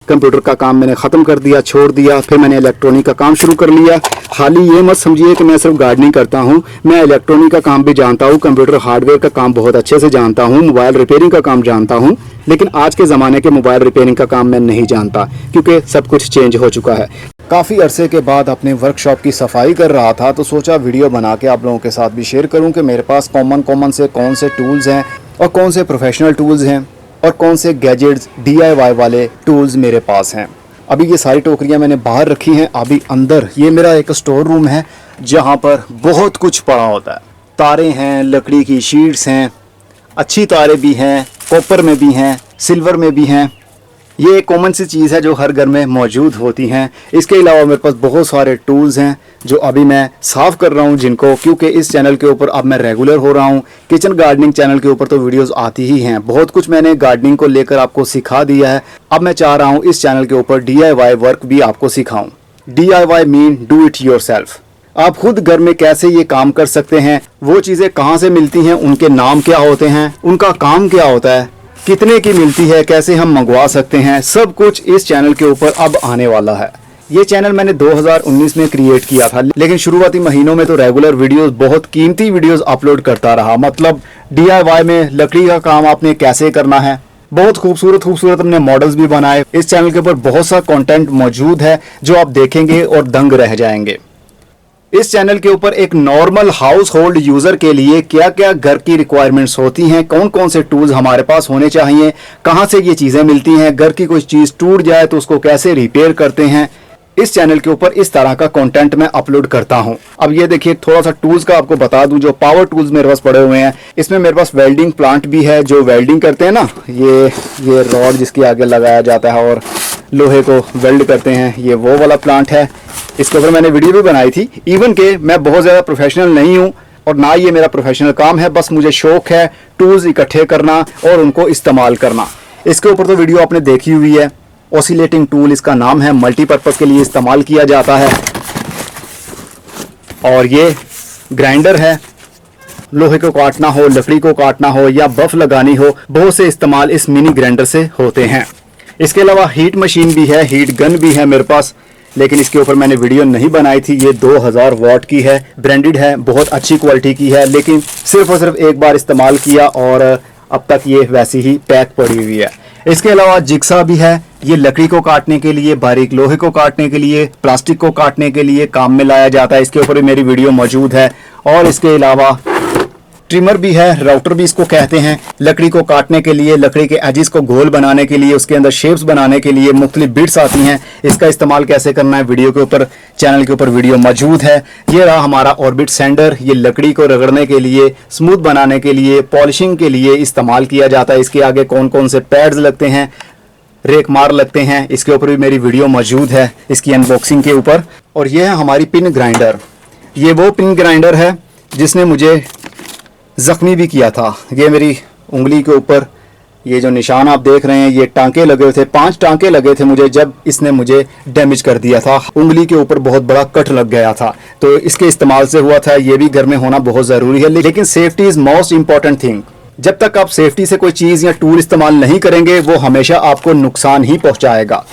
Computer का काम मैंने ख़त्म कर दिया, छोड़ दिया, फिर मैंने इलेक्ट्रॉनिक का काम शुरू कर लिया। खाली ये मत समझिए कि मैं सिर्फ गार्डनिंग करता हूँ, मैं इलेक्ट्रॉनिक का काम भी जानता हूँ, कंप्यूटर हार्डवेयर का काम बहुत अच्छे से जानता हूँ, मोबाइल रिपेयरिंग का काम जानता हूँ। लेकिन आज के ज़माने के मोबाइल रिपेयरिंग का काम मैं नहीं जानता, क्योंकि सब कुछ चेंज हो चुका है। काफ़ी अरसे के बाद अपने वर्कशॉप की सफाई कर रहा था, तो सोचा वीडियो बना के आप लोगों के साथ भी शेयर करूं कि मेरे पास कॉमन से कौन से टूल्स हैं और कौन से प्रोफेशनल टूल्स हैं और कौन से गैजेट्स DIY वाले टूल्स मेरे पास हैं। अभी ये सारी टोकरियां मैंने बाहर रखी हैं। अभी अंदर ये मेरा एक स्टोर रूम है जहां पर बहुत कुछ पड़ा होता है। तारें हैं, लकड़ी की शीट्स हैं, अच्छी तारें भी हैं, कॉपर में भी हैं, सिल्वर में भी हैं। ये एक कॉमन सी चीज़ है जो हर घर में मौजूद होती हैं। इसके अलावा मेरे पास बहुत सारे टूल्स हैं जो अभी मैं साफ़ कर रहा हूँ जिनको, क्योंकि इस चैनल के ऊपर अब मैं रेगुलर हो रहा हूँ। किचन गार्डनिंग चैनल के ऊपर तो वीडियोस आती ही हैं, बहुत कुछ मैंने गार्डनिंग को लेकर आपको सिखा दिया है। अब मैं चाह रहा हूँ इस चैनल के ऊपर DIY वर्क भी आपको सिखाऊँ। DIY mean do it yourself. आप खुद घर में कैसे ये काम कर सकते हैं, वो चीज़ें कहाँ से मिलती हैं, उनके नाम क्या होते हैं, उनका काम क्या होता है, कितने की मिलती है, कैसे हम मंगवा सकते हैं, सब कुछ इस चैनल के ऊपर अब आने वाला है। ये चैनल मैंने 2019 में क्रिएट किया था, लेकिन शुरुआती महीनों में तो रेगुलर वीडियोस, बहुत कीमती वीडियोस अपलोड करता रहा। मतलब DIY में लकड़ी का काम आपने कैसे करना है, बहुत खूबसूरत हमने मॉडल्स भी बनाए। इस चैनल के ऊपर बहुत सा कंटेंट मौजूद है जो आप देखेंगे और दंग रह जाएंगे। इस चैनल के ऊपर एक नॉर्मल हाउस होल्ड यूजर के लिए क्या क्या घर की रिक्वायरमेंट्स होती हैं, कौन कौन से टूल्स हमारे पास होने चाहिए, कहां से ये चीज़ें मिलती हैं, घर की कोई चीज़ टूट जाए तो उसको कैसे रिपेयर करते हैं, इस चैनल के ऊपर इस तरह का कंटेंट मैं अपलोड करता हूं। अब ये देखिए, थोड़ा सा टूल्स का आपको बता दूं, जो पावर टूल्स मेरे पास पड़े हुए हैं। इसमें मेरे पास वेल्डिंग प्लांट भी है, जो वेल्डिंग करते हैं ना, ये रॉड जिसके आगे लगाया जाता है और लोहे को वेल्ड करते हैं, ये वो वाला प्लांट है। इसके ऊपर मैंने वीडियो भी बनाई थी। इवन के मैं बहुत ज़्यादा प्रोफेशनल नहीं हूँ और ना ये मेरा प्रोफेशनल काम है, बस मुझे शौक है टूल्स इकट्ठे करना और उनको इस्तेमाल करना। इसके ऊपर तो वीडियो आपने देखी हुई है। ऑसिलेटिंग टूल इसका नाम है, मल्टीपर्पज़ के लिए इस्तेमाल किया जाता है। और ये ग्राइंडर है, लोहे को काटना हो, लकड़ी को काटना हो या बफ लगानी हो, बहुत से इस्तेमाल इस मिनी ग्राइंडर से होते हैं। इसके अलावा हीट मशीन भी है, हीट गन भी है मेरे पास, लेकिन इसके ऊपर मैंने वीडियो नहीं बनाई थी। ये 2000 वाट की है, ब्रांडेड है, बहुत अच्छी क्वालिटी की है, लेकिन सिर्फ और सिर्फ एक बार इस्तेमाल किया और अब तक ये वैसी ही पैक पड़ी हुई है। इसके अलावा जिक्सा भी है, ये लकड़ी को काटने के लिए, बारीक लोहे को काटने के लिए, प्लास्टिक को काटने के लिए काम में लाया जाता है। इसके ऊपर भी मेरी वीडियो मौजूद है। और इसके अलावा ट्रिमर भी है, राउटर भी इसको कहते हैं, लकड़ी को काटने के लिए, लकड़ी के एजिस को गोल बनाने के लिए, उसके अंदर शेप्स बनाने के लिए मुख्तलिफ बिट्स आती हैं। इसका इस्तेमाल कैसे करना है, वीडियो के ऊपर, चैनल के ऊपर वीडियो मौजूद है। ये रहा हमारा ऑर्बिट सैंडर, ये लकड़ी को रगड़ने के लिए, स्मूथ बनाने के लिए, पॉलिशिंग के लिए इस्तेमाल किया जाता है। इसके आगे कौन कौन से पैड्स लगते हैं, रेक मार लगते हैं, इसके ऊपर भी मेरी वीडियो मौजूद है, इसकी अनबॉक्सिंग के ऊपर। और ये है हमारी पिन ग्राइंडर। ये वो पिन ग्राइंडर है जिसने मुझे ज़ख्मी भी किया था। ये मेरी उंगली के ऊपर ये जो निशान आप देख रहे हैं, ये टांके लगे हुए थे, 5 टांके लगे थे मुझे जब इसने मुझे डैमेज कर दिया था। उंगली के ऊपर बहुत बड़ा कट लग गया था, तो इसके इस्तेमाल से हुआ था। ये भी घर में होना बहुत ज़रूरी है, लेकिन safety is most important thing. जब तक आप सेफ्टी से कोई चीज़ या टूल इस्तेमाल नहीं करेंगे, वो हमेशा आपको नुकसान ही पहुँचाएगा।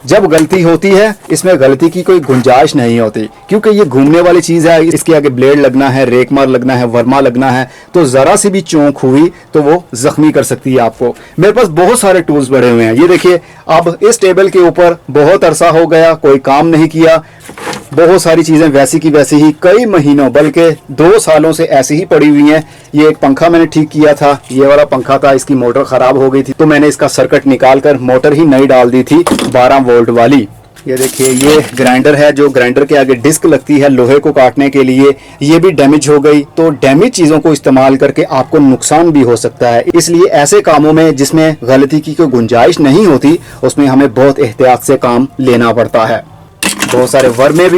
जब गलती होती है, इसमें गलती की कोई गुंजाइश नहीं होती, क्योंकि ये घूमने वाली चीज़ है। इसके आगे ब्लेड लगना है, रेकमार लगना है, वर्मा लगना है, तो ज़रा सी भी चौंक हुई तो वो ज़ख्मी कर सकती है आपको। मेरे पास बहुत सारे टूल्स पड़े हुए हैं। ये देखिए, अब इस टेबल के ऊपर बहुत अरसा हो गया कोई काम नहीं किया, बहुत सारी चीज़ें वैसी की वैसी ही कई महीनों बल्कि 2 सालों से ऐसी ही पड़ी हुई हैं। ये एक पंखा मैंने ठीक किया था, ये वाला पंखा था, इसकी मोटर ख़राब हो गई थी, तो मैंने इसका सर्किट निकाल कर मोटर ही नई डाल दी थी 12 वोल्ट वाली। ये देखिए, ये ग्राइंडर है, जो ग्राइंडर के आगे डिस्क लगती है लोहे को काटने के लिए, ये भी डैमेज हो गई। तो डैमेज चीज़ों को इस्तेमाल करके आपको नुकसान भी हो सकता है, इसलिए ऐसे कामों में जिसमें गलती की कोई गुंजाइश नहीं होती, उसमें हमें बहुत एहतियात से काम लेना पड़ता है। बहुत सारे वर्मे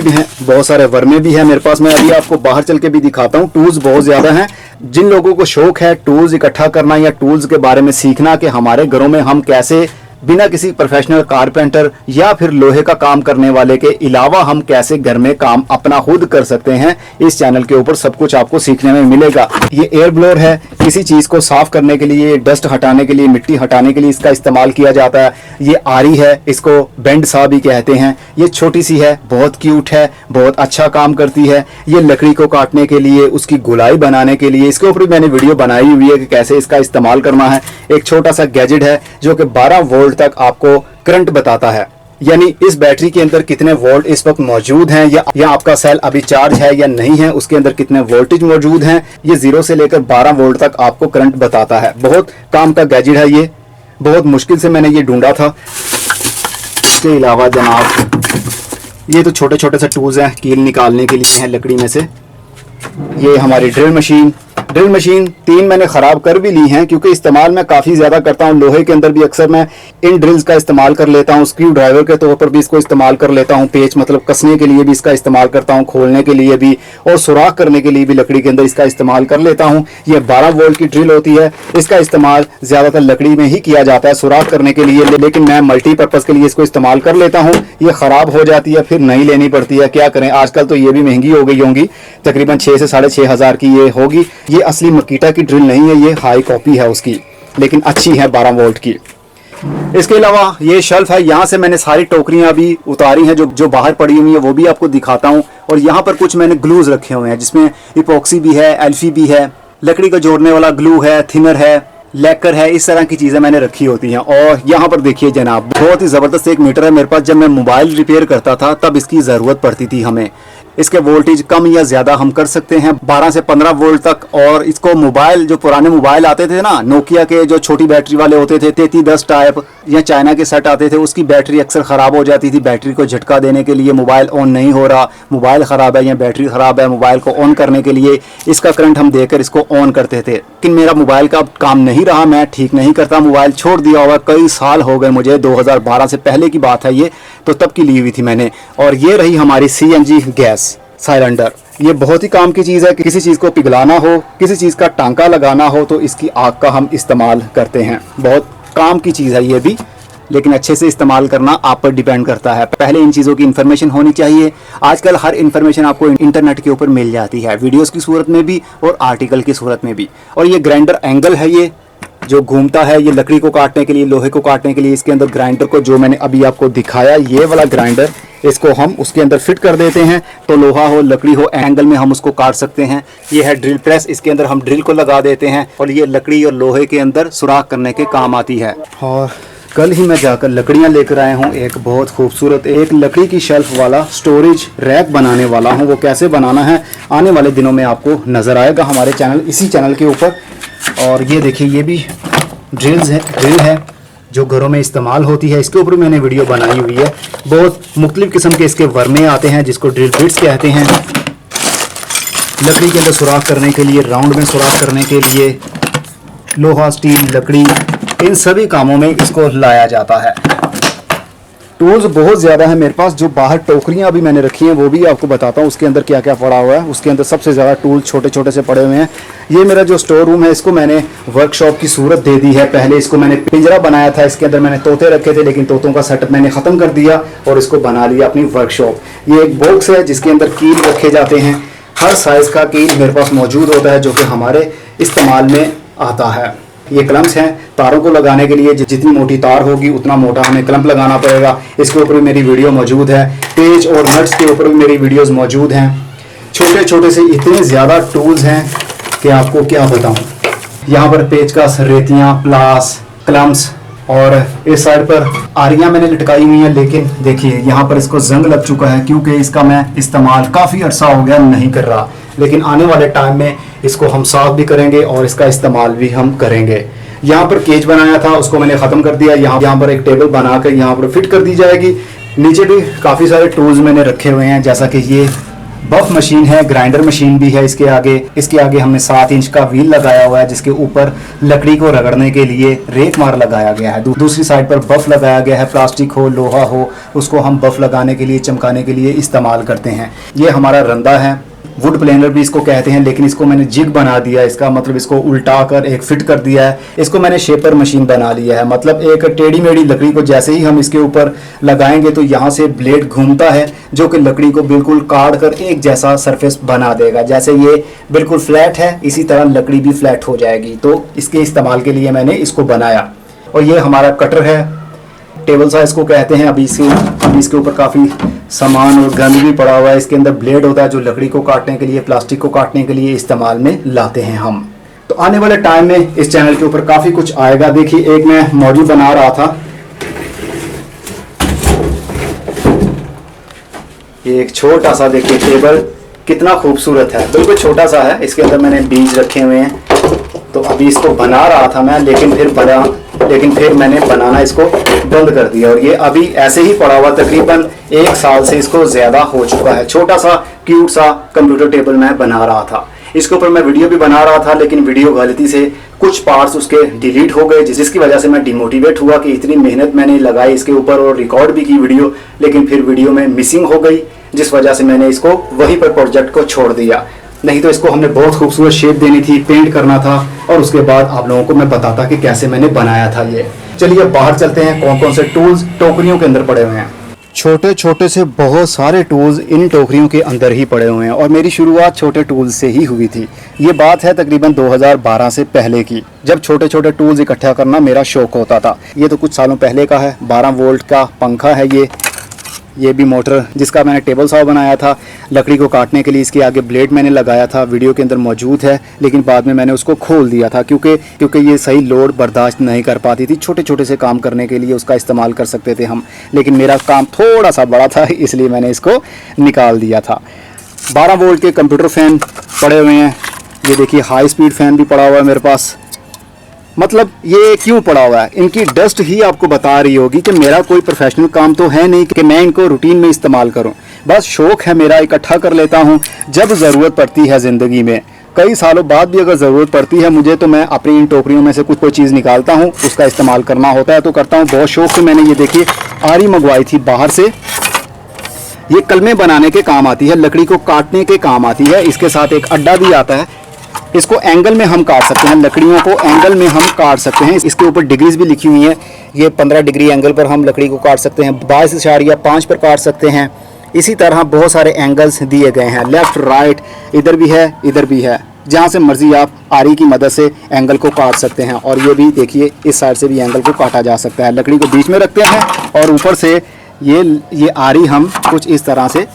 भी हैं मेरे पास। मैं अभी आपको बाहर चल के भी दिखाता हूँ। टूल्स बहुत ज़्यादा हैं। जिन लोगों को शौक है टूल्स इकट्ठा करना या टूल्स के बारे में सीखना कि हमारे घरों में हम कैसे बिना किसी प्रोफेशनल कारपेंटर या फिर लोहे का काम करने वाले के अलावा हम कैसे घर में काम अपना खुद कर सकते हैं, इस चैनल के ऊपर सब कुछ आपको सीखने में मिलेगा। ये एयर ब्लोअर है, किसी चीज को साफ करने के लिए, डस्ट हटाने के लिए, मिट्टी हटाने के लिए इसका इस्तेमाल किया जाता है। ये आरी है, इसको बेंड सा भी कहते हैं। ये छोटी सी है, बहुत क्यूट है, बहुत अच्छा काम करती है। ये लकड़ी को काटने के लिए, उसकी गोलाई बनाने के लिए, इसके ऊपर मैंने वीडियो बनाई हुई है कि कैसे इसका इस्तेमाल करना है। एक छोटा सा गैजेट है जो कि 12 वोल्ट तक आपको करंट बताता है, यानी इस बैटरी के अंदर कितने वोल्ट इस वक्त मौजूद हैं, या आपका सेल अभी चार्ज है या नहीं है, उसके अंदर कितने वोल्टेज मौजूद हैं। ये 0 से लेकर 12 वोल्ट तक आपको करंट बताता है। बहुत काम का गैजेट है ये, बहुत मुश्किल से मैंने ये ढूंढा था। इसके अलावा जनाब ये तो छोटे छोटे से टूल्स हैं, कील निकालने के लिए हैं लकड़ी में से। ये हमारी ड्रिल मशीन 3 मैंने ख़राब कर भी ली हैं, क्योंकि इस्तेमाल मैं काफ़ी ज़्यादा करता हूँ। लोहे के अंदर भी अक्सर मैं इन ड्रिल्स का इस्तेमाल कर लेता हूँ, स्क्रू ड्राइवर के तौर पर भी इसको इस्तेमाल कर लेता हूँ, पेच मतलब कसने के लिए भी इसका इस्तेमाल करता हूँ, खोलने के लिए भी, और सुराख करने के लिए भी लकड़ी के अंदर इसका इस्तेमाल कर लेता हूँ। ये 12 वोल्ट की ड्रिल होती है, इसका इस्तेमाल ज़्यादातर लकड़ी में ही किया जाता है सुराख करने के लिए, लेकिन मैं मल्टीपर्पज़ के लिए इसको इस्तेमाल कर लेता हूँ। ये ख़राब हो जाती है, फिर नई लेनी पड़ती है, क्या करें, आजकल तो ये भी महंगी हो गई होंगी, तकरीबन 6 से 6,500 की ये होगी। ये असली मकीटा ड्रिल नहीं है, ये हाई कॉपी है उसकी, लेकिन अच्छी है 12 वोल्ट की। इसके अलावा ये शेल्फ है, यहाँ से मैंने सारी टोकरियां भी उतारी हैं जो बाहर पड़ी हुई है, वो भी आपको दिखाता हूँ। और यहाँ पर कुछ मैंने ग्लूज रखे हुए हैं, जिसमें इपॉक्सी भी है, एल्फी भी है, लकड़ी को जोड़ने वाला ग्लू है, थिनर है, लेकर है, इस तरह की चीज़ें मैंने रखी होती हैं। और यहाँ पर देखिए जनाब, बहुत ही ज़बरदस्त एक मीटर है मेरे पास। जब मैं मोबाइल रिपेयर करता था तब इसकी ज़रूरत पड़ती थी हमें। इसके वोल्टेज कम या ज़्यादा हम कर सकते हैं, 12 से 15 वोल्ट तक। और इसको मोबाइल, जो पुराने मोबाइल आते थे ना, नोकिया के जो छोटी बैटरी वाले होते थे, 3310 टाइप या चाइना के सेट आते थे, उसकी बैटरी अक्सर ख़राब हो जाती थी। बैटरी को झटका देने के लिए मोबाइल ऑन नहीं हो रहा, मोबाइल ख़राब है या बैटरी ख़राब है, मोबाइल को ऑन करने के लिए इसका करंट हम देकर इसको ऑन करते थे। लेकिन मेरा मोबाइल का काम नहीं रहा, मैं ठीक नहीं करता, मोबाइल छोड़ दिया हुआ, कई साल हो गए मुझे, 2012 से पहले की बात है ये, तो तब की ली हुई थी मैंने। और ये रही हमारी CNG गैस सिलेंडर। ये बहुत ही काम की चीज़ है कि किसी चीज़ को पिघलाना हो, किसी चीज़ का टांका लगाना हो, तो इसकी आग का हम इस्तेमाल करते हैं। बहुत काम की चीज़ है ये भी, लेकिन अच्छे से इस्तेमाल करना आप पर डिपेंड करता है। पहले इन चीज़ों की इन्फॉर्मेशन होनी चाहिए। आजकल हर इन्फॉर्मेशन आपको इंटरनेट के ऊपर मिल जाती है, वीडियोस की सूरत में भी और आर्टिकल की सूरत में भी। और ये ग्राइंडर एंगल है, ये जो घूमता है, ये लकड़ी को काटने के लिए, लोहे को काटने के लिए। इसके अंदर ग्राइंडर को, जो मैंने अभी आपको दिखाया, ये वाला ग्राइंडर, इसको हम उसके अंदर फिट कर देते हैं, तो लोहा हो, लकड़ी हो, एंगल में हम उसको काट सकते हैं। ये है ड्रिल प्रेस, इसके अंदर हम ड्रिल को लगा देते हैं, और ये लकड़ी और लोहे के अंदर सुराख करने के काम आती है। और कल ही मैं जाकर लकड़ियां लेकर आया हूं, एक बहुत खूबसूरत एक लकड़ी की शेल्फ वाला स्टोरेज रैक बनाने वाला हूं। वो कैसे बनाना है आने वाले दिनों में आपको नज़र आएगा हमारे चैनल, इसी चैनल के ऊपर। और ये देखिए, ये भी ड्रिल है जो घरों में इस्तेमाल होती है, इसके ऊपर मैंने वीडियो बनाई हुई है। बहुत मुख्तलिफ किस्म के इसके वर्मे आते हैं, जिसको ड्रिल बिट्स कहते हैं। लकड़ी के अंदर सुराख करने के लिए, राउंड में सुराख करने के लिए, लोहा, स्टील, लकड़ी, इन सभी कामों में इसको लाया जाता है। टूल्स बहुत ज़्यादा है मेरे पास। जो बाहर टोकरियां अभी मैंने रखी हैं वो भी आपको बताता हूँ उसके अंदर क्या क्या पड़ा हुआ है। उसके अंदर सबसे ज़्यादा टूल छोटे छोटे से पड़े हुए हैं। ये मेरा जो स्टोर रूम है, इसको मैंने वर्कशॉप की सूरत दे दी है। पहले इसको मैंने पिंजरा बनाया था, इसके अंदर मैंने तोते रखे थे, लेकिन तोतों का सेटअप मैंने ख़त्म कर दिया और इसको बना लिया अपनी वर्कशॉप। ये एक बॉक्स है जिसके अंदर कील रखे जाते हैं। हर साइज़ का कील मेरे पास मौजूद होता है, जो कि हमारे इस्तेमाल में आता है। ये क्लम्प्स हैं तारों को लगाने के लिए, जितनी मोटी तार होगी उतना मोटा हमें क्लम्प लगाना पड़ेगा। इसके ऊपर भी मेरी वीडियो मौजूद है। पेज और नट्स के ऊपर भी मेरी वीडियोस मौजूद हैं। छोटे छोटे से इतने ज़्यादा टूल्स हैं कि आपको क्या बताऊं। यहाँ पर पेचकस, रेतियाँ, प्लास, क्लम्प्स, और इस साइड पर आरियाँ मैंने लटकाई हुई हैं। लेकिन देखिए यहाँ पर इसको जंग लग चुका है, क्योंकि इसका मैं इस्तेमाल काफ़ी अर्सा हो गया नहीं कर रहा। लेकिन आने वाले टाइम में इसको हम साफ भी करेंगे और इसका इस्तेमाल भी हम करेंगे। यहाँ पर केज बनाया था, उसको मैंने ख़त्म कर दिया। यहाँ पर एक टेबल बनाकर यहाँ पर फिट कर दी जाएगी। नीचे भी काफ़ी सारे टूल्स मैंने रखे हुए हैं, जैसा कि ये बफ मशीन है, ग्राइंडर मशीन भी है। इसके आगे हमने 7 इंच का व्हील लगाया हुआ है, जिसके ऊपर लकड़ी को रगड़ने के लिए रेक मार लगाया गया है। दूसरी साइड पर बफ लगाया गया है। प्लास्टिक हो, लोहा हो, उसको हम बफ लगाने के लिए, चमकाने के लिए इस्तेमाल करते हैं। ये हमारा रंदा है, वुड प्लेनर भी इसको कहते हैं, लेकिन इसको मैंने जिग बना दिया। इसका मतलब इसको उल्टा कर एक फिट कर दिया है। इसको मैंने शेपर मशीन बना लिया है। मतलब एक टेढ़ी मेढ़ी लकड़ी को जैसे ही हम इसके ऊपर लगाएंगे तो यहाँ से ब्लेड घूमता है, जो कि लकड़ी को बिल्कुल काट कर एक जैसा सरफेस बना देगा। जैसे ये बिल्कुल फ्लैट है, इसी तरह लकड़ी भी फ्लैट हो जाएगी। तो इसके इस्तेमाल के लिए मैंने इसको बनाया। और ये हमारा कटर है, टेबल सा इसको कहते हैं। अभी इसके ऊपर काफ़ी सामान और गंद भी पड़ा हुआ है। इसके अंदर ब्लेड होता है जो लकड़ी को काटने के लिए, प्लास्टिक को काटने के लिए इस्तेमाल में लाते हैं हम। तो आने वाले टाइम में इस चैनल के ऊपर काफ़ी कुछ आएगा। देखिए, एक मैं मॉडल बना रहा था, ये एक छोटा सा, देखिए टेबल कितना खूबसूरत है, बिल्कुल छोटा सा है। इसके अंदर मैंने बीज रखे हुए हैं। तो अभी इसको बना रहा था मैं, लेकिन फिर मैंने बनाना इसको बंद कर दिया। और ये अभी ऐसे ही पड़ा हुआ, तकरीबन 1 साल से इसको ज़्यादा हो चुका है। छोटा सा क्यूट सा कंप्यूटर टेबल मैं बना रहा था। इसके ऊपर मैं वीडियो भी बना रहा था, लेकिन वीडियो गलती से कुछ पार्ट्स उसके डिलीट हो गए, जिसकी वजह से मैं डिमोटिवेट हुआ कि इतनी मेहनत मैंने लगाई इसके ऊपर और रिकॉर्ड भी की वीडियो, लेकिन फिर वीडियो में मिसिंग हो गई, जिस वजह से मैंने इसको वहीं पर प्रोजेक्ट को छोड़ दिया। नहीं तो इसको हमने बहुत खूबसूरत शेप देनी थी, पेंट करना था, और उसके बाद आप लोगों को मैं बताता कि कैसे मैंने बनाया था ये। चलिए बाहर चलते हैं, कौन कौन से टूल्स टोकरियों के अंदर पड़े हुए हैं। छोटे छोटे से बहुत सारे टूल्स इन टोकरियों के अंदर ही पड़े हुए हैं, और मेरी शुरुआत छोटे टूल्स से ही हुई थी। ये बात है तकरीबन 2012 से पहले की, जब छोटे छोटे टूल्स इकट्ठा करना मेरा शौक होता था। ये तो कुछ सालों पहले का है। 12 वोल्ट का पंखा है ये भी मोटर, जिसका मैंने टेबल सॉ बनाया था। लकड़ी को काटने के लिए इसके आगे ब्लेड मैंने लगाया था, वीडियो के अंदर मौजूद है, लेकिन बाद में मैंने उसको खोल दिया था क्योंकि ये सही लोड बर्दाश्त नहीं कर पाती थी। छोटे छोटे से काम करने के लिए उसका इस्तेमाल कर सकते थे हम, लेकिन मेरा काम थोड़ा सा बड़ा था, इसलिए मैंने इसको निकाल दिया था। 12 वोल्ट के कंप्यूटर फ़ैन पड़े हुए हैं। ये देखिए, हाई स्पीड फ़ैन भी पड़ा हुआ है मेरे पास। मतलब ये क्यों पड़ा हुआ है, इनकी डस्ट ही आपको बता रही होगी कि मेरा कोई प्रोफेशनल काम तो है नहीं कि मैं इनको रूटीन में इस्तेमाल करूं। बस शौक है मेरा, इकट्ठा कर लेता हूं जब ज़रूरत पड़ती है ज़िंदगी में। कई सालों बाद भी अगर ज़रूरत पड़ती है मुझे, तो मैं अपनी इन टोकरियों में से कोई चीज़ निकालता हूँ, उसका इस्तेमाल करना होता है तो करता हूँ। बहुत शौक से मैंने ये देखिए आरी मंगवाई थी बाहर से। ये कलमे बनाने के काम आती है, लकड़ी को काटने के काम आती है। इसके साथ एक अड्डा भी आता है, इसको एंगल में हम काट सकते हैं, लकड़ियों को एंगल में हम काट सकते हैं। इसके ऊपर डिग्रीज भी लिखी हुई हैं। ये 15 डिग्री एंगल पर हम लकड़ी को काट सकते हैं, 22.5 पर काट सकते हैं। इसी तरह बहुत सारे एंगल्स दिए गए हैं, लेफ्ट राइट, इधर भी है इधर भी है। जहाँ से मर्जी आप आरी की मदद से एंगल को काट सकते हैं। और ये भी देखिए, इस साइड से भी एंगल को काटा जा सकता है। लकड़ी को बीच में रखते हैं और ऊपर से ये आरी हम कुछ इस तरह से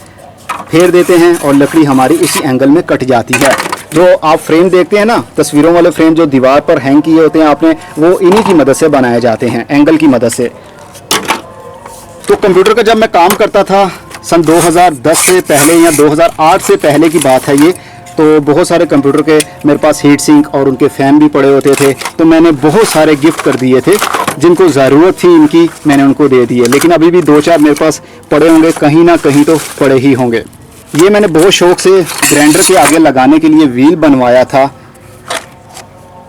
फेर देते हैं और लकड़ी हमारी इसी एंगल में कट जाती है। जो आप फ्रेम देखते हैं ना, तस्वीरों वाले फ्रेम जो दीवार पर हैंग किए होते हैं आपने, वो इन्हीं की मदद से बनाए जाते हैं, एंगल की मदद से। तो कंप्यूटर का जब मैं काम करता था सन 2010 से पहले या 2008 से पहले की बात है ये, तो बहुत सारे कंप्यूटर के मेरे पास हीट सिंक और उनके फ़ैन भी पड़े होते थे। तो मैंने बहुत सारे गिफ्ट कर दिए थे, जिनको ज़रूरत थी इनकी मैंने उनको दे दिए। लेकिन अभी भी 2-4 मेरे पास पड़े होंगे, कहीं ना कहीं तो पड़े ही होंगे। ये मैंने बहुत शौक से ग्राइंडर के आगे लगाने के लिए व्हील बनवाया था।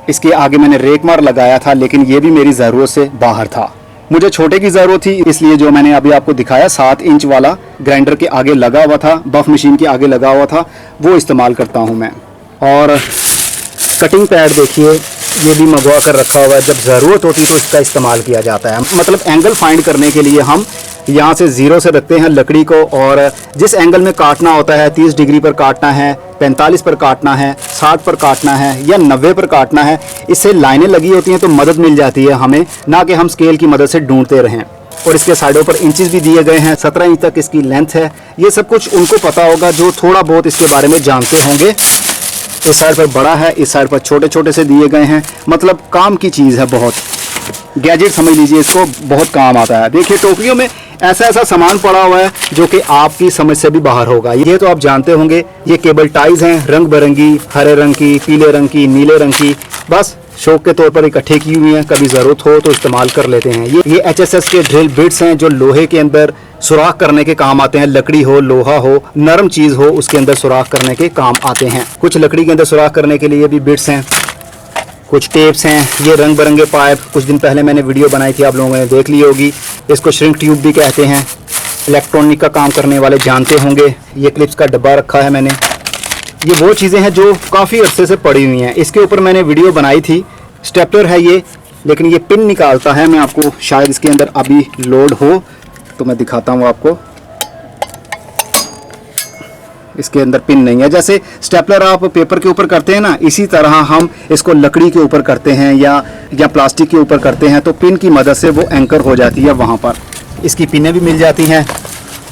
इसके आगे मैंने रेक मार लगाया था, लेकिन ये भी मेरी ज़रूरत से बाहर था। मुझे छोटे की ज़रूरत थी, इसलिए जो मैंने अभी आपको दिखाया 7 इंच वाला ग्राइंडर के आगे लगा हुआ था, बफ मशीन के आगे लगा हुआ था, वो इस्तेमाल करता हूँ मैं। और कटिंग पैड देखिए, ये भी मंगवा कर रखा हुआ है, जब ज़रूरत होती तो इसका इस्तेमाल किया जाता है। मतलब एंगल फाइंड करने के लिए हम यहाँ से 0 से रखते हैं लकड़ी को, और जिस एंगल में काटना होता है, 30 डिग्री पर काटना है, 45 पर काटना है, 60 पर काटना है या 90 पर काटना है, इससे लाइनें लगी होती हैं तो मदद मिल जाती है हमें, ना कि हम स्केल की मदद से ढूंढते रहें। और इसके साइडों पर इंचेस भी दिए गए हैं, 17 इंच तक इसकी लेंथ है। ये सब कुछ उनको पता होगा जो थोड़ा बहुत इसके बारे में जानते होंगे। इस साइड पर बड़ा है, इस साइड पर छोटे छोटे से दिए गए हैं। मतलब काम की चीज़ है, बहुत गैजेट समझ लीजिए इसको, बहुत काम आता है। देखिए टोकरियों में ऐसा सामान पड़ा हुआ है जो कि आपकी समझ से भी बाहर होगा। ये तो आप जानते होंगे, ये केबल टाइज हैं, रंग बिरंगी, हरे रंग की, पीले रंग की, नीले रंग की, बस शौक के तौर पर इकट्ठे की हुई हैं, कभी ज़रूरत हो तो इस्तेमाल कर लेते हैं। ये HSS के ड्रिल बिट्स हैं जो लोहे के अंदर सुराख करने के काम आते हैं। लकड़ी हो, लोहा हो, नरम चीज़ हो, उसके अंदर सुराख करने के काम आते हैं। कुछ लकड़ी के अंदर सुराख करने के लिए भी बिट्स हैं, कुछ टेप्स हैं। ये रंग बिरंगे पाइप, कुछ दिन पहले मैंने वीडियो बनाई थी, आप लोगों ने देख ली होगी। इसको श्रिंक ट्यूब भी कहते हैं, इलेक्ट्रॉनिक का काम करने वाले जानते होंगे। ये क्लिप्स का डब्बा रखा है मैंने, ये वो चीज़ें हैं जो काफ़ी अरसे से पड़ी हुई हैं। इसके ऊपर मैंने वीडियो बनाई थी। स्टेपलर है ये, लेकिन ये पिन निकालता है। मैं आपको शायद इसके अंदर अभी लोड हो तो मैं दिखाता हूँ आपको। इसके अंदर पिन नहीं है। जैसे स्टेपलर आप पेपर के ऊपर करते हैं ना, इसी तरह हम इसको लकड़ी के ऊपर करते हैं या प्लास्टिक के ऊपर करते हैं, तो पिन की मदद से वो एंकर हो जाती है वहाँ पर। इसकी पिनें भी मिल जाती हैं।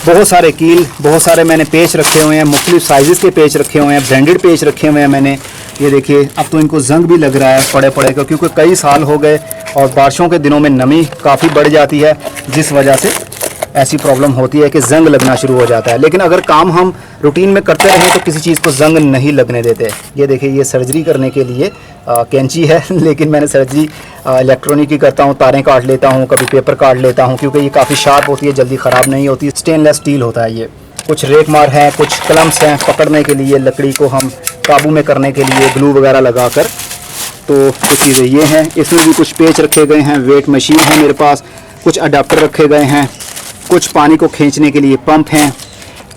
बहुत सारे कील, बहुत सारे मैंने पेच रखे हुए हैं, मुख्तलिफ साइज़ के पेच रखे हुए हैं, ब्रांडेड पेच रखे हुए हैं मैंने। ये देखिए, अब तो इनको जंग भी लग रहा है पड़े पड़े का, क्योंकि कई साल हो गए और बारिशों के दिनों में नमी काफ़ी बढ़ जाती है, जिस वजह से ऐसी प्रॉब्लम होती है कि जंग लगना शुरू हो जाता है। लेकिन अगर काम हम रूटीन में करते रहें तो किसी चीज़ को जंग नहीं लगने देते। ये देखिए, ये सर्जरी करने के लिए कैंची है, लेकिन मैंने सर्जरी इलेक्ट्रॉनिक की करता हूँ, तारें काट लेता हूँ, कभी पेपर काट लेता हूँ, क्योंकि ये काफ़ी शार्प होती है, जल्दी ख़राब नहीं होती। स्टेनलेस स्टील होता है ये। कुछ रेक मार हैं, कुछ क्लम्प्स हैं पकड़ने के लिए, लकड़ी को हम काबू में करने के लिए ग्लू वगैरह लगा कर। तो कुछ चीज़ें ये हैं। इसमें भी कुछ पेच रखे गए हैं। वेट मशीन है मेरे पास। कुछ अडाप्टर रखे गए हैं। कुछ पानी को खींचने के लिए पंप हैं।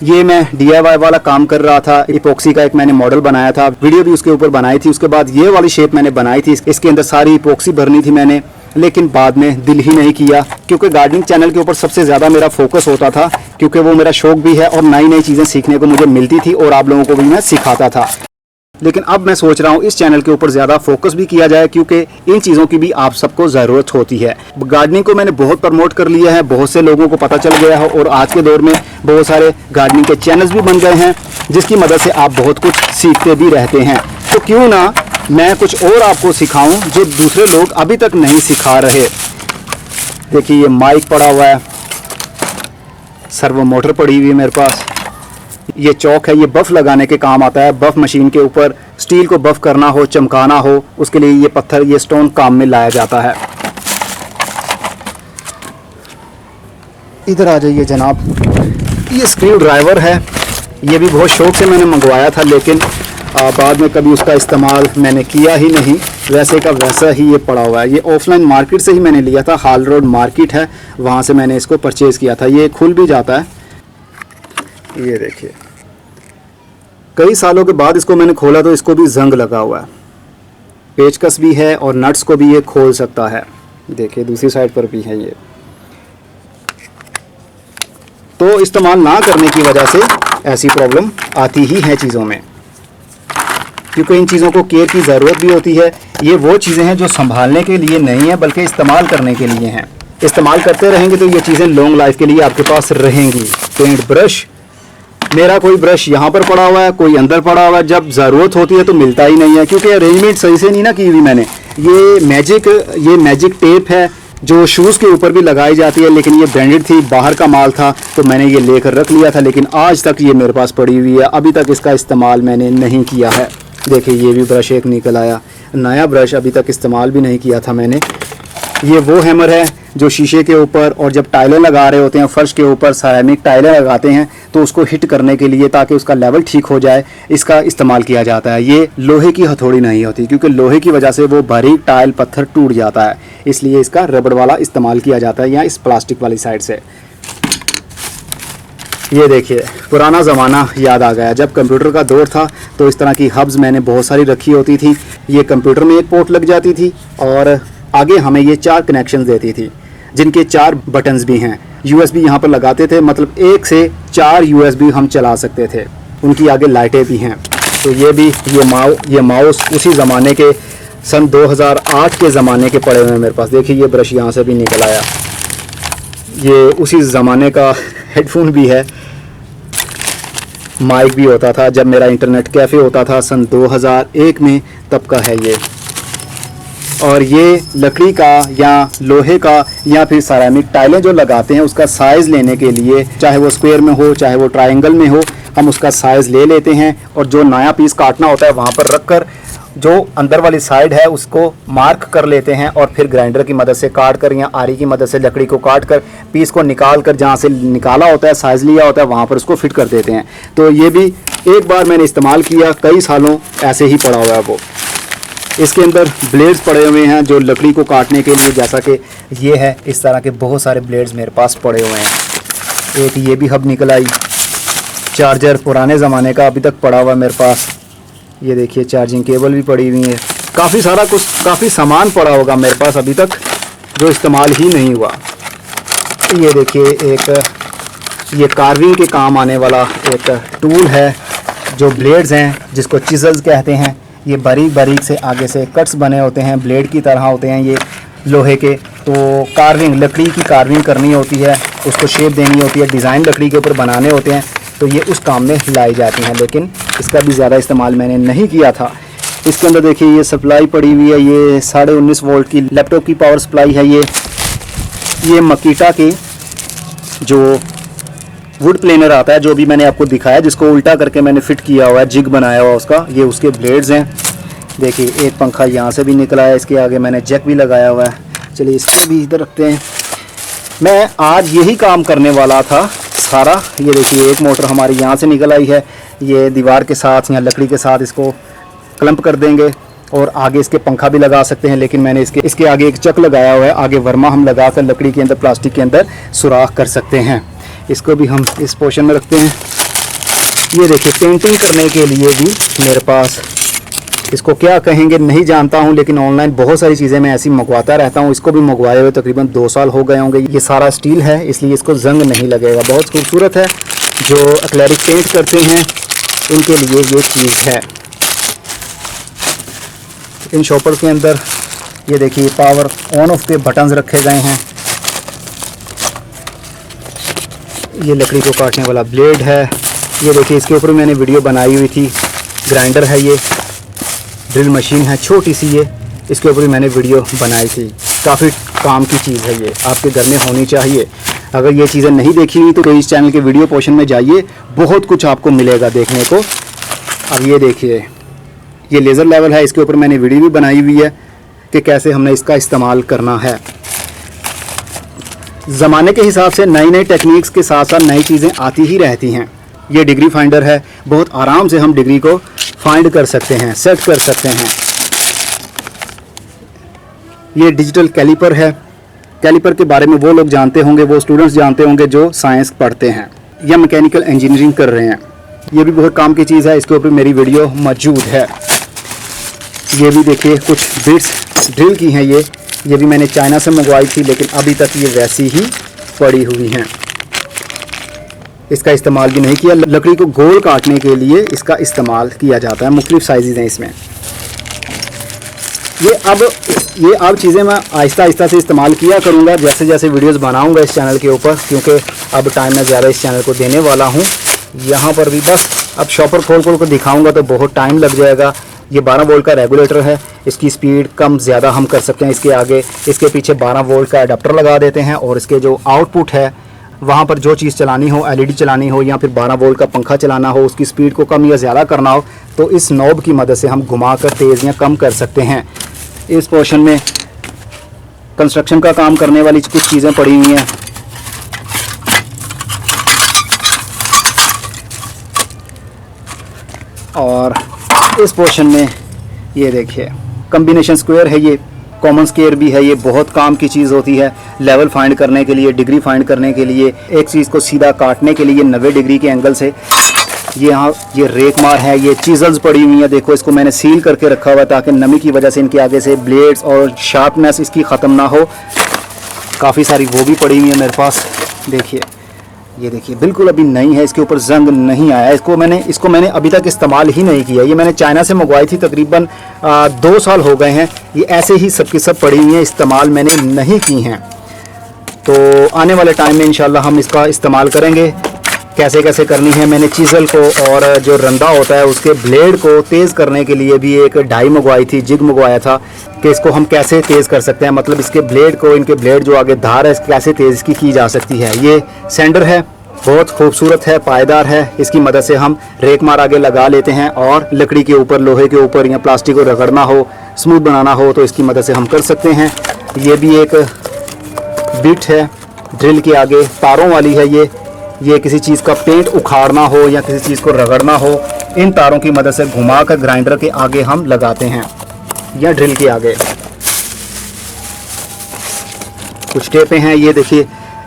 ये मैं DIY वाला काम कर रहा था। इपॉक्सी का एक मैंने मॉडल बनाया था, वीडियो भी उसके ऊपर बनाई थी। उसके बाद ये वाली शेप मैंने बनाई थी। इसके अंदर सारी इपॉक्सी भरनी थी मैंने, लेकिन बाद में दिल ही नहीं किया, क्योंकि गार्डनिंग चैनल के ऊपर सबसे ज़्यादा मेरा फोकस होता था, क्योंकि वो मेरा शौक भी है और नई नई चीज़ें सीखने को मुझे मिलती थी और आप लोगों को भी मैं सिखाता था। लेकिन अब मैं सोच रहा हूँ इस चैनल के ऊपर ज़्यादा फोकस भी किया जाए, क्योंकि इन चीज़ों की भी आप सबको ज़रूरत होती है। गार्डनिंग को मैंने बहुत प्रमोट कर लिया है, बहुत से लोगों को पता चल गया है और आज के दौर में बहुत सारे गार्डनिंग के चैनल्स भी बन गए हैं, जिसकी मदद से आप बहुत कुछ सीखते भी रहते हैं। तो क्यों ना मैं कुछ और आपको सिखाऊं जो दूसरे लोग अभी तक नहीं सिखा रहे। देखिए, ये माइक पड़ा हुआ है, सर्वो मोटर पड़ी हुई है मेरे पास। ये चौक है, ये बफ लगाने के काम आता है। बफ मशीन के ऊपर स्टील को बफ करना हो, चमकाना हो, उसके लिए ये पत्थर, ये स्टोन काम में लाया जाता है। इधर आ जाइए जनाब। ये स्क्रू ड्राइवर है। ये भी बहुत शौक से मैंने मंगवाया था, लेकिन बाद में कभी उसका इस्तेमाल मैंने किया ही नहीं। वैसे का वैसा ही ये पड़ा हुआ है। ये ऑफलाइन मार्केट से ही मैंने लिया था। हाल रोड मार्केट है, वहाँ से मैंने इसको परचेज़ किया था। ये खुल भी जाता है। ये देखिए, कई सालों के बाद इसको मैंने खोला तो इसको भी जंग लगा हुआ है। पेचकस भी है और नट्स को भी ये खोल सकता है। देखिए, दूसरी साइड पर भी है ये। तो इस्तेमाल ना करने की वजह से ऐसी प्रॉब्लम आती ही है चीज़ों में, क्योंकि इन चीज़ों को केयर की ज़रूरत भी होती है। ये वो चीज़ें हैं जो संभालने के लिए नहीं है, बल्कि इस्तेमाल करने के लिए हैं। इस्तेमाल करते रहेंगे तो ये चीज़ें लॉन्ग लाइफ के लिए आपके पास रहेंगी। पेंट ब्रश, मेरा कोई ब्रश यहाँ पर पड़ा हुआ है, कोई अंदर पड़ा हुआ है। जब ज़रूरत होती है तो मिलता ही नहीं है, क्योंकि अरेंजमेंट सही से नहीं ना की हुई मैंने। ये मैजिक टेप है जो शूज़ के ऊपर भी लगाई जाती है, लेकिन ये ब्रांडेड थी, बाहर का माल था, तो मैंने ये लेकर रख लिया था। लेकिन आज तक ये मेरे पास पड़ी हुई है, अभी तक इसका इस्तेमाल मैंने नहीं किया है। देखिए, ये भी ब्रश एक निकल आया, नया ब्रश, अभी तक इस्तेमाल भी नहीं किया था मैंने। ये वो हैमर है जो शीशे के ऊपर और जब टाइलें लगा रहे होते हैं, फर्श के ऊपर सेरेमिक टाइलें लगाते हैं, तो उसको हिट करने के लिए, ताकि उसका लेवल ठीक हो जाए, इसका इस्तेमाल किया जाता है। ये लोहे की हथौड़ी नहीं होती, क्योंकि लोहे की वजह से वो बारीक टाइल पत्थर टूट जाता है, इसलिए इसका रबड़ वाला इस्तेमाल किया जाता है, या इस प्लास्टिक वाली साइड से। ये देखिए, पुराना ज़माना याद आ गया। जब कंप्यूटर का दौर था तो इस तरह की हब्स मैंने बहुत सारी रखी होती थी। ये कंप्यूटर में एक पोर्ट लग जाती थी और आगे हमें ये 4 कनेक्शन देती थी, जिनके 4 बटन्स भी हैं। USB यहाँ पर लगाते थे, मतलब 1 से 4 USB हम चला सकते थे। उनकी आगे लाइटें भी हैं। तो ये भी, ये माउस उसी ज़माने के, सन 2008 के ज़माने के पड़े हुए हैं मेरे पास। देखिए, ये ब्रश यहाँ से भी निकल आया। ये उसी ज़माने का हेडफोन भी है। माइक भी होता था जब मेरा इंटरनेट कैफ़े होता था सन 2001 में, तब का है ये। और ये लकड़ी का या लोहे का या फिर सेरेमिक टाइलें जो लगाते हैं, उसका साइज़ लेने के लिए, चाहे वो स्क्वायर में हो चाहे वो ट्रायंगल में हो, हम उसका साइज़ ले लेते हैं और जो नया पीस काटना होता है वहाँ पर रख कर जो अंदर वाली साइड है उसको मार्क कर लेते हैं और फिर ग्राइंडर की मदद से काट कर या आरी की मदद से लकड़ी को काट कर पीस को निकाल कर जहाँ से निकाला होता है, साइज़ लिया होता है, वहाँ पर उसको फिट कर देते हैं। तो ये भी एक बार मैंने इस्तेमाल किया, कई सालों ऐसे ही पड़ा हुआ है वो। इसके अंदर ब्लेड्स पड़े हुए हैं जो लकड़ी को काटने के लिए, जैसा कि ये है, इस तरह के बहुत सारे ब्लेड्स मेरे पास पड़े हुए हैं। एक ये भी हब निकल आई, चार्जर पुराने ज़माने का अभी तक पड़ा हुआ है मेरे पास। ये देखिए चार्जिंग केबल भी पड़ी हुई है, काफ़ी सारा कुछ, काफ़ी सामान पड़ा होगा मेरे पास अभी तक जो इस्तेमाल ही नहीं हुआ। ये देखिए एक ये कार्विंग के काम आने वाला एक टूल है, जो ब्लेड्स हैं जिसको चिजल्स कहते हैं। ये बारीक बारीक से आगे से कट्स बने होते हैं, ब्लेड की तरह होते हैं ये लोहे के। तो कार्विंग, लकड़ी की कार्विंग करनी होती है, उसको शेप देनी होती है, डिज़ाइन लकड़ी के ऊपर बनाने होते हैं, तो ये उस काम में लाई जाती हैं। लेकिन इसका भी ज़्यादा इस्तेमाल मैंने नहीं किया था। इसके अंदर देखिए ये सप्लाई पड़ी हुई है, ये 19.5 वोल्ट की लैपटॉप की पावर सप्लाई है। ये मकीटा के जो वुड प्लेनर आता है, जो भी मैंने आपको दिखाया, जिसको उल्टा करके मैंने फिट किया हुआ है, जिग बनाया हुआ उसका, ये उसके ब्लेड्स हैं। देखिए एक पंखा यहाँ से भी निकला है, इसके आगे मैंने जैक भी लगाया हुआ है। चलिए इसको भी इधर रखते हैं। मैं आज यही काम करने वाला था सारा। ये देखिए एक मोटर हमारी यहाँ से निकल आई है, ये दीवार के साथ या लकड़ी के साथ इसको क्लम्प कर देंगे और आगे इसके पंखा भी लगा सकते हैं। लेकिन मैंने इसके आगे एक चक लगाया हुआ है, आगे वर्मा हम लगा कर लकड़ी के अंदर, प्लास्टिक के अंदर सुराख कर सकते हैं। इसको भी हम इस पोर्शन में रखते हैं। ये देखिए पेंटिंग करने के लिए भी मेरे पास, इसको क्या कहेंगे नहीं जानता हूँ, लेकिन ऑनलाइन बहुत सारी चीज़ें मैं ऐसी मंगवाता रहता हूँ। इसको भी मंगवाए हुए तकरीबन 2 साल हो गए होंगे। ये सारा स्टील है, इसलिए इसको जंग नहीं लगेगा। बहुत खूबसूरत है। जो एक्रेलिक पेंट करते हैं उनके लिए ये चीज़ है। इन शॉपर के अंदर ये देखिए पावर ऑन ऑफ के बटन्स रखे गए हैं। ये लकड़ी को काटने वाला ब्लेड है। ये देखिए इसके ऊपर मैंने वीडियो बनाई हुई थी। ग्राइंडर है, ये ड्रिल मशीन है छोटी सी, ये इसके ऊपर भी मैंने वीडियो बनाई थी। काफ़ी काम की चीज़ है, ये आपके घर में होनी चाहिए। अगर ये चीज़ें नहीं देखी हुई तो इस चैनल के वीडियो पोर्शन में जाइए, बहुत कुछ आपको मिलेगा देखने को। अब ये देखिए ये लेज़र लेवल है, इसके ऊपर मैंने वीडियो भी बनाई हुई है कि कैसे हमने इसका इस्तेमाल करना है। ज़माने के हिसाब से नई नई टेक्निक्स के साथ साथ नई चीज़ें आती ही रहती हैं। ये डिग्री फाइंडर है, बहुत आराम से हम डिग्री को फाइंड कर सकते हैं, सेट कर सकते हैं। ये डिजिटल कैलिपर है। कैलिपर के बारे में वो लोग जानते होंगे, वो स्टूडेंट्स जानते होंगे जो साइंस पढ़ते हैं या मैकेनिकल इंजीनियरिंग कर रहे हैं। ये भी बहुत काम की चीज़ है, इसके ऊपर मेरी वीडियो मौजूद है। ये भी देखिए कुछ बिट्स ड्रिल की हैं, ये भी मैंने चाइना से मंगवाई थी, लेकिन अभी तक ये वैसी ही पड़ी हुई हैं। इसका इस्तेमाल भी नहीं किया। लकड़ी को गोल काटने के लिए इसका इस्तेमाल किया जाता है। मुख्तलिफ साइज़ हैं इसमें। ये अब चीज़ें मैं आहिस्ता आहिस्ता से इस्तेमाल किया करूँगा जैसे जैसे वीडियोस बनाऊँगा इस चैनल के ऊपर, क्योंकि अब टाइम मैं ज़्यादा इस चैनल को देने वाला हूँ। यहाँ पर भी बस अब शॉपर खोल कर दिखाऊँगा तो बहुत टाइम लग जाएगा। ये 12 वोल्ट का रेगुलेटर है, इसकी स्पीड कम ज़्यादा हम कर सकते हैं। इसके आगे इसके पीछे 12 वोल्ट का अडाप्टर लगा देते हैं और इसके जो आउटपुट है वहाँ पर जो चीज़ चलानी हो, LED चलानी हो या फिर 12 वोल्ट का पंखा चलाना हो, उसकी स्पीड को कम या ज़्यादा करना हो तो इस नॉब की मदद से हम घुमा कर तेज़ या कम कर सकते हैं। इस पोर्शन में कंस्ट्रक्शन का काम करने वाली कुछ चीज़ें पड़ी हुई हैं। और इस पोर्शन में ये देखिए कॉम्बिनेशन स्क्वायर है, ये कॉमन स्क्वायर भी है। ये बहुत काम की चीज़ होती है लेवल फाइंड करने के लिए, डिग्री फाइंड करने के लिए, एक चीज़ को सीधा काटने के लिए 90 डिग्री के एंगल से। ये यहाँ ये रेक मार है, ये चीज़ल्स पड़ी हुई हैं। देखो इसको मैंने सील करके रखा हुआ है ताकि नमी की वजह से इनके आगे से ब्लेड्स और शार्पनेस इसकी ख़त्म ना हो। काफ़ी सारी वो भी पड़ी हुई है मेरे पास। देखिए ये देखिए बिल्कुल अभी नई है, इसके ऊपर जंग नहीं आया। इसको मैंने अभी तक इस्तेमाल ही नहीं किया। ये मैंने चाइना से मंगवाई थी, तकरीबन 2 साल हो गए हैं। ये ऐसे ही सबकी सब पड़ी हुई हैं, इस्तेमाल मैंने नहीं की हैं। तो आने वाले टाइम में इंशाल्लाह हम इसका इस्तेमाल करेंगे। कैसे कैसे करनी है, मैंने चीज़ल को और जो रंदा होता है उसके ब्लेड को तेज़ करने के लिए भी एक डाई मंगवाई थी, जिग मंगवाया था कि इसको हम कैसे तेज़ कर सकते हैं। मतलब इसके ब्लेड को, इनके ब्लेड जो आगे धार है कैसे तेज़ की जा सकती है। ये सेंडर है, बहुत खूबसूरत है, पायदार है। इसकी मदद से हम रेक मार आगे लगा लेते हैं और लकड़ी के ऊपर, लोहे के ऊपर या प्लास्टिक को रगड़ना हो, स्मूथ बनाना हो तो इसकी मदद से हम कर सकते हैं। ये भी एक बिट है ड्रिल के आगे, तारों वाली है। ये किसी चीज़ का पेंट उखाड़ना हो या किसी चीज़ को रगड़ना हो, इन तारों की मदद से घुमाकर ग्राइंडर के आगे हम लगाते हैं या ड्रिल के आगे। कुछ टेपें हैं, ये देखिए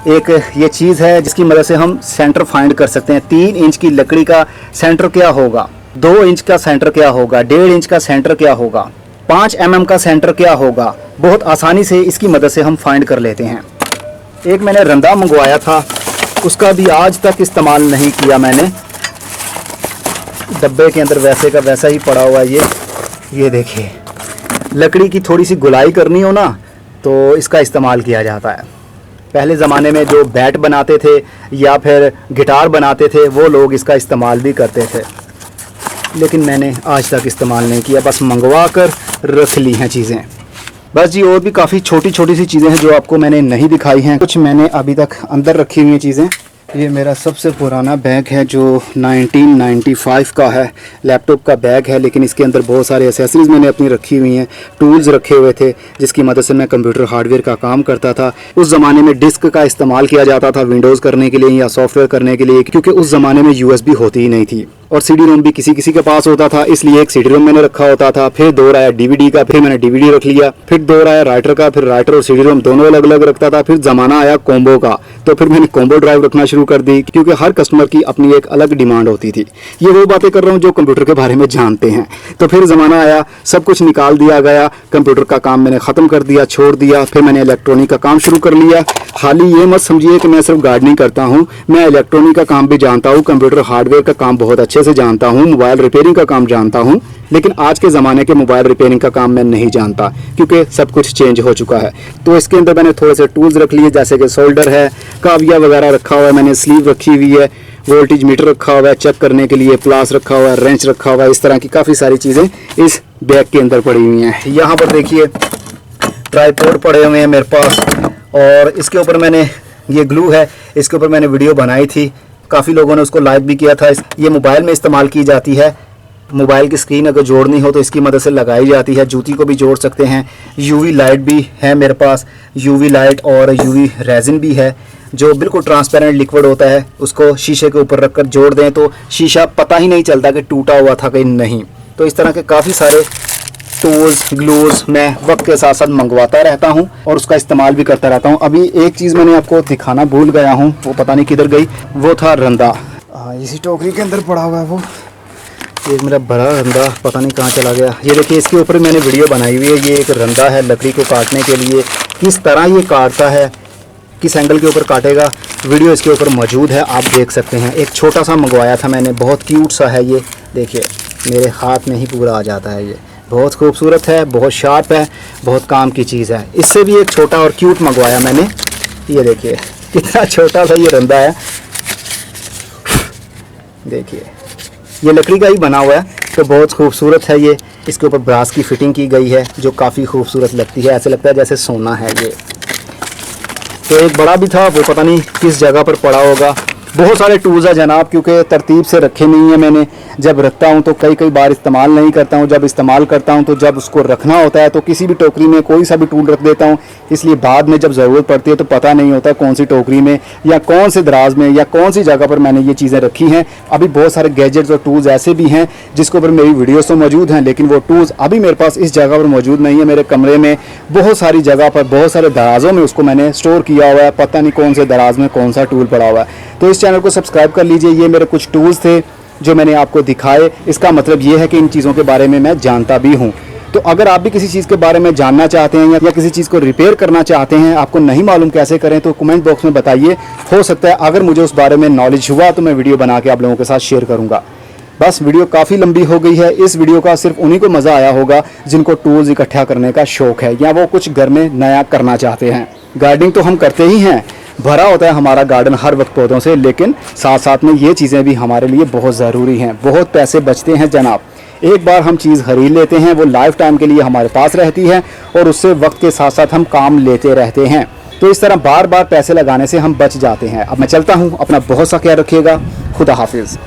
एक ये चीज़ है जिसकी मदद से हम सेंटर फाइंड कर सकते हैं। 3 इंच की लकड़ी का सेंटर क्या होगा, 2 इंच का सेंटर क्या होगा, 1.5 इंच का सेंटर क्या होगा, 5 mm का सेंटर क्या होगा, बहुत आसानी से इसकी मदद से हम फाइंड कर लेते हैं। एक मैंने रंदा मंगवाया था, उसका भी आज तक इस्तेमाल नहीं किया मैंने, डब्बे के अंदर वैसे का वैसा ही पड़ा हुआ है ये देखिए। लकड़ी की थोड़ी सी गुलाई करनी हो ना तो इसका इस्तेमाल किया जाता है। पहले ज़माने में जो बैट बनाते थे या फिर गिटार बनाते थे वो लोग इसका इस्तेमाल भी करते थे, लेकिन मैंने आज तक इस्तेमाल नहीं किया, बस मंगवा कर रख ली हैं चीज़ें। बस जी, और भी काफ़ी छोटी छोटी सी चीज़ें हैं जो आपको मैंने नहीं दिखाई हैं। कुछ मैंने अभी तक अंदर रखी हुई हैं चीज़ें। ये मेरा सबसे पुराना बैग है जो 1995 का है, लैपटॉप का बैग है, लेकिन इसके अंदर बहुत सारे एसेसरीज़ मैंने अपनी रखी हुई हैं, टूल्स रखे हुए थे जिसकी मदद से मैं कंप्यूटर हार्डवेयर का काम करता था। उस ज़माने में डिस्क का इस्तेमाल किया जाता था विंडोज़ करने के लिए या सॉफ्टवेयर करने के लिए, क्योंकि उस ज़माने में USB होती ही नहीं थी और CD रोम भी किसी किसी के पास होता था, इसलिए एक CD रोम मैंने रखा होता था। फिर दौर आया DVD का, फिर मैंने DVD रख लिया। फिर दौर आया राइटर का, फिर राइटर और CD रोम दोनों अलग अलग रखता था। फिर ज़माना आया कॉम्बो का, तो फिर मैंने कॉम्बो ड्राइव रखना शुरू कर दी, क्योंकि हर कस्टमर की अपनी एक अलग डिमांड होती थी। ये वो बातें कर रहा हूँ जो कंप्यूटर के बारे में जानते हैं। तो फिर ज़माना आया, सब कुछ निकाल दिया गया, कंप्यूटर का काम मैंने ख़त्म कर दिया, छोड़ दिया। फिर मैंने इलेक्ट्रॉनिक का काम शुरू कर लिया। हाल ही ये मत समझिए कि मैं सिर्फ गार्डनिंग करता हूँ, मैं इलेक्ट्रॉनिक का काम भी जानता हूँ, कंप्यूटर हार्डवेयर का काम बहुत अच्छे से जानता हूँ, मोबाइल रिपेयरिंग का काम जानता हूँ। लेकिन आज के ज़माने के मोबाइल रिपेयरिंग का काम मैं नहीं जानता, क्योंकि सब कुछ चेंज हो चुका है। तो इसके अंदर मैंने थोड़े से टूल्स रख लिए, जैसे कि सोल्डर है, काविया वगैरह रखा हुआ है, मैंने स्लीव रखी हुई है, वोल्टेज मीटर रखा हुआ है चेक करने के लिए, प्लास रखा हुआ है, रेंच रखा हुआ है। इस तरह की काफ़ी सारी चीज़ें इस बैग के अंदर पड़ी हुई हैं। यहाँ पर देखिए ट्राइपॉड पड़े हुए हैं मेरे पास, और इसके ऊपर मैंने, ये ग्लू है, इसके ऊपर मैंने वीडियो बनाई थी, काफ़ी लोगों ने उसको लाइक भी किया था। ये मोबाइल में इस्तेमाल की जाती है, मोबाइल की स्क्रीन अगर जोड़नी हो तो इसकी मदद से लगाई जाती है। जूती को भी जोड़ सकते हैं। UV लाइट भी है मेरे पास, UV लाइट और UV रेजिन भी है, जो बिल्कुल ट्रांसपेरेंट लिक्विड होता है, उसको शीशे के ऊपर रखकर जोड़ दें तो शीशा पता ही नहीं चलता कि टूटा हुआ था कि नहीं। तो इस तरह के काफ़ी सारे टूल्स, ग्लूज मैं वक्त के साथ साथ मंगवाता रहता हूं और उसका इस्तेमाल भी करता रहता हूं। अभी एक चीज़ मैंने आपको दिखाना भूल गया हूं, वो पता नहीं किधर गई, वो था रंदा। इसी टोकरी के अंदर पड़ा हुआ है वो, ये मेरा बड़ा रंदा पता नहीं कहाँ चला गया। ये देखिए, इसके ऊपर मैंने वीडियो बनाई हुई है। ये एक रंदा है लकड़ी को काटने के लिए, किस तरह ये काटता है, किस एंगल के ऊपर काटेगा, वीडियो इसके ऊपर मौजूद है, आप देख सकते हैं। एक छोटा सा मंगवाया था मैंने, बहुत क्यूट सा है ये, देखिए मेरे हाथ में ही पूरा आ जाता है। ये बहुत खूबसूरत है, बहुत शार्प है, बहुत काम की चीज़ है। इससे भी एक छोटा और क्यूट मंगवाया मैंने, ये देखिए कितना छोटा सा ये रंदा है। देखिए ये लकड़ी का ही बना हुआ है, तो बहुत खूबसूरत है ये। इसके ऊपर ब्रास की फिटिंग की गई है जो काफ़ी खूबसूरत लगती है, ऐसे लगता है जैसे सोना है ये। तो एक बड़ा भी था, वो पता नहीं किस जगह पर पड़ा होगा। बहुत सारे टूल्स हैं जनाब, क्योंकि तरतीब से रखे नहीं है मैंने। जब रखता हूँ तो कई बार इस्तेमाल नहीं करता हूँ, जब इस्तेमाल करता हूँ तो जब उसको रखना होता है तो किसी भी टोकरी में कोई सा भी टूल रख देता हूँ, इसलिए बाद में जब ज़रूरत पड़ती है तो पता नहीं होता कौन सी टोकरी में या कौन से दराज में या कौन सी जगह पर मैंने ये चीज़ें रखी हैं। अभी बहुत सारे गैजेट्स और टूल्स ऐसे भी हैं जिसके ऊपर मेरी वीडियोस तो मौजूद हैं, लेकिन वो टूल्स अभी मेरे पास इस जगह पर मौजूद नहीं है। मेरे कमरे में बहुत सारी जगह पर, बहुत सारे दराजों में उसको मैंने स्टोर किया हुआ है, पता नहीं कौन से दराज में कौन सा टूल पड़ा हुआ है। तो इस चैनल को सब्सक्राइब कर लीजिए। ये मेरे कुछ टूल्स थे जो मैंने आपको दिखाए। इसका मतलब ये है कि इन चीज़ों के बारे में मैं जानता भी हूँ। तो अगर आप भी किसी चीज़ के बारे में जानना चाहते हैं या किसी चीज़ को रिपेयर करना चाहते हैं, आपको नहीं मालूम कैसे करें, तो कमेंट बॉक्स में बताइए। हो सकता है अगर मुझे उस बारे में नॉलेज हुआ तो मैं वीडियो बना के आप लोगों के साथ शेयर करूँगा। बस वीडियो काफ़ी लंबी हो गई है। इस वीडियो का सिर्फ उन्हीं को मज़ा आया होगा जिनको टूल्स इकट्ठा करने का शौक़ है या वो कुछ घर में नया करना चाहते हैं। गार्डनिंग तो हम करते ही हैं, भरा होता है हमारा गार्डन हर वक्त पौधों से, लेकिन साथ साथ में ये चीज़ें भी हमारे लिए बहुत ज़रूरी हैं। बहुत पैसे बचते हैं जनाब। एक बार हम चीज़ खरीद लेते हैं, वो लाइफ टाइम के लिए हमारे पास रहती है और उससे वक्त के साथ साथ हम काम लेते रहते हैं। तो इस तरह बार बार पैसे लगाने से हम बच जाते हैं। अब मैं चलता हूँ, अपना बहुत सा ख्याल रखिएगा। खुदा हाफिज़।